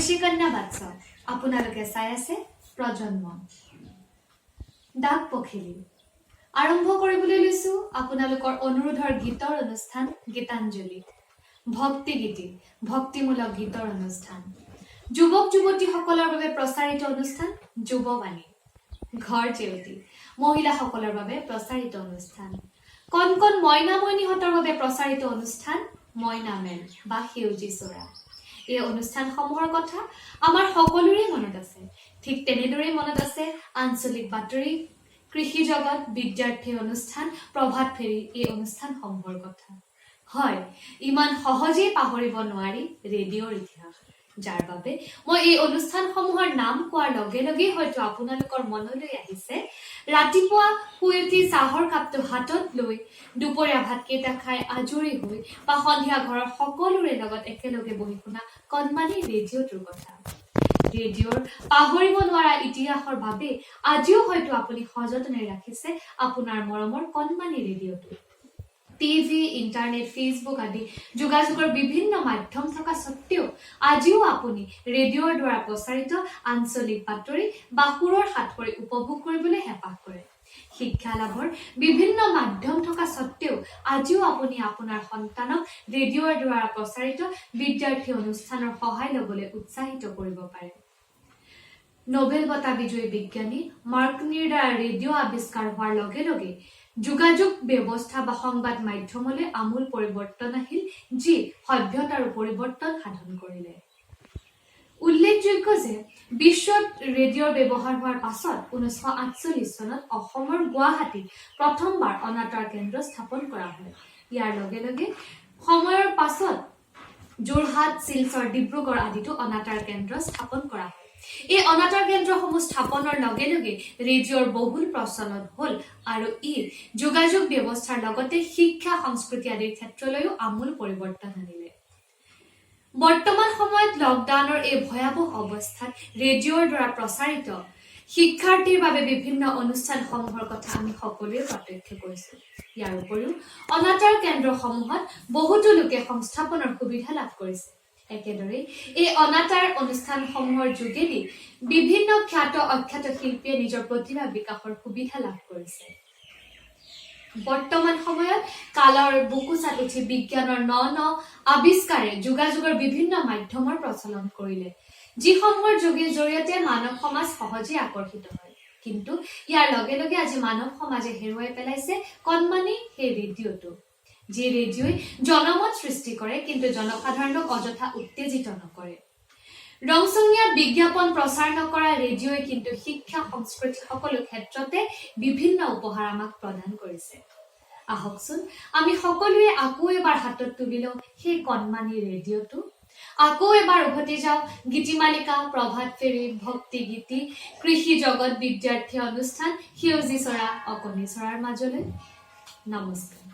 ঋষিকন্যা বাৎস আপোনালোকে চাই আছে প্ৰজন্ম ডাক পখিলি আৰম্ভ কৰিবলৈ লৈছো আপোনালোকৰ অনুৰোধৰ গীতৰ অনুষ্ঠান গীতাঞ্জলি ভক্তি গীতি ভক্তিমূলক গীতৰ অনুষ্ঠান যুৱক যুৱতীসকলৰ বাবে প্ৰচাৰিত অনুষ্ঠান যুৱবাণী ঘৰ জেউতি মহিলাসকলৰ বাবে প্ৰচাৰিত অনুষ্ঠান কণ কণ মইনা মইনিহঁতৰ বাবে প্ৰচাৰিত অনুষ্ঠান মইনা মেল বা সেউজী চৰা এই অনুষ্ঠানসমূহৰ কথা আমাৰ সকলোৰে মনত আছে ঠিক তেনেদৰে মনত আছে আঞ্চলিক বাতৰি কৃষি জগত বিদ্যাৰ্থী অনুষ্ঠান প্ৰভাত ফেৰী এই অনুষ্ঠানসমূহৰ কথা হয় ইমান সহজে পাহৰিব নোৱাৰি ৰেডিঅ'ৰ ইতিহাস যাৰ বাবে মই এই অনুষ্ঠানসমূহৰ নাম কোৱাৰ লগে লগে হয়তো আপোনালোকৰ মনলৈ আহিছে ৰাতিপুৱা শুই উঠি চাহৰ কাপটো হাতত লৈ দুপৰীয়া ভাতকেইটা খাই আজৰি হৈ বা সন্ধিয়া ঘৰৰ সকলোৰে লগত একেলগে বহি শুনা কণমানি ৰেডিঅ'টোৰ কথা ৰেডিঅ'ৰ পাহৰিব নোৱাৰা ইতিহাসৰ বাবে আজিও হয়তো আপুনি সযতনে ৰাখিছে আপোনাৰ মৰমৰ কণমানি ৰেডিঅ'টো টিভি ইন্টাৰনেট ফেচবুক আদি যোগাযোগৰ বিভিন্ন মাধ্যম থকা সত্ত্বেও আজিও আপুনি ৰেডিঅ'ৰ দ্বাৰা প্ৰচাৰিত আঞ্চলিক বাতৰি বা সুৰৰ সাঁথৰি উপভোগ কৰিবলৈ হেঁপাহ কৰে শিক্ষা লাভৰ বিভিন্ন মাধ্যম থকা সত্ত্বেও আজিও আপুনি আপোনাৰ সন্তানক ৰেডিঅ'ৰ দ্বাৰা প্ৰচাৰিত বিদ্যাৰ্থী অনুষ্ঠানৰ সহায় ল'বলৈ উৎসাহিত কৰিব পাৰে নোবেল বঁটা বিজয়ী বিজ্ঞানী মাৰ্কনিৰ দ্বাৰা ৰেডিঅ' আৱিষ্কাৰ হোৱাৰ লগে লগে যোগাযোগ ব্যৱস্থা বা সংবাদ মাধ্যমলৈ আমূল পৰিৱৰ্তন আহিল যি সভ্যতাৰ পৰিৱৰ্তন সাধন কৰিলে উল্লেখযোগ্য যে বিশ্বত ৰেডিঅ'ৰ ব্যৱহাৰ হোৱাৰ পাছত 1948 চনত অসমৰ গুৱাহাটীত প্ৰথমবাৰ অনাতাঁৰ কেন্দ্ৰ স্থাপন কৰা হয় ইয়াৰ লগে লগে সময়ৰ পাছত যোৰহাট শিলচৰ ডিব্ৰুগড় আদিতো অনাতাঁৰ কেন্দ্ৰ স্থাপন কৰা হয় এই অনাতাঁৰ কেন্দ্ৰসমূহ স্থাপনৰ লগে লগে ৰেডিঅ'ৰ বহুল প্ৰচলন হ'ল আৰু ই যোগাযোগ ব্যৱস্থাৰ লগতে শিক্ষা সংস্কৃতি আদিৰ ক্ষেত্ৰলৈও আমূল পৰিৱৰ্তন আনিলে বৰ্তমান সময়ত লকডাউনৰ এই ভয়াৱহ অৱস্থাত ৰেডিঅ'ৰ দ্বাৰা প্ৰচাৰিত শিক্ষাৰ্থীৰ বাবে বিভিন্ন অনুষ্ঠানসমূহৰ কথা আমি সকলোৱে প্ৰত্যক্ষ কৰিছো ইয়াৰ উপৰিও অনাতাঁৰ কেন্দ্ৰসমূহত বহুতো লোকে সংস্থাপনৰ সুবিধা লাভ কৰিছে একেদৰে এই অনাতাঁৰ অনুষ্ঠানসমূহৰ যোগেদি বিভিন্ন খ্যাত অখ্যাত শিল্পীয়ে নিজৰ প্ৰতিভা বিকাশৰ সুবিধা লাভ কৰিছে বৰ্তমান সময়ত কালৰ বুকুচাত উঠি বিজ্ঞানৰ ন আৱিষ্কাৰে যোগাযোগৰ বিভিন্ন মাধ্যমৰ প্ৰচলন কৰিলে যিসমূহৰ জৰিয়তে মানৱ সমাজ সহজে আকৰ্ষিত হয় কিন্তু ইয়াৰ লগে লগে আজি মানৱ সমাজে হেৰুৱাই পেলাইছে কণমানি সেই ৰেডিঅ'টো যি ৰেডিঅ'ই জনমত সৃষ্টি কৰে কিন্তু জনসাধাৰণক অযথা উত্তেজিত নকৰে ৰংচঙীয়া বিজ্ঞাপন প্ৰচাৰ নকৰা ৰেডিঅ'ই কিন্তু শিক্ষা সংস্কৃতি সকলো ক্ষেত্ৰতে বিভিন্ন উপহাৰ আমাক প্ৰদান কৰিছে আহকচোন আমি সকলোৱে আকৌ এবাৰ হাতত তুলি লওঁ সেই কণমানি ৰেডিঅ'টো আকৌ এবাৰ উভতি যাওঁ গীতিমালিকা প্ৰভাত ফেৰী ভক্তি গীতি কৃষি জগত বিদ্যাৰ্থী অনুষ্ঠান সেউজী চৰা অকণি চৰাৰ মাজলৈ নমস্কাৰ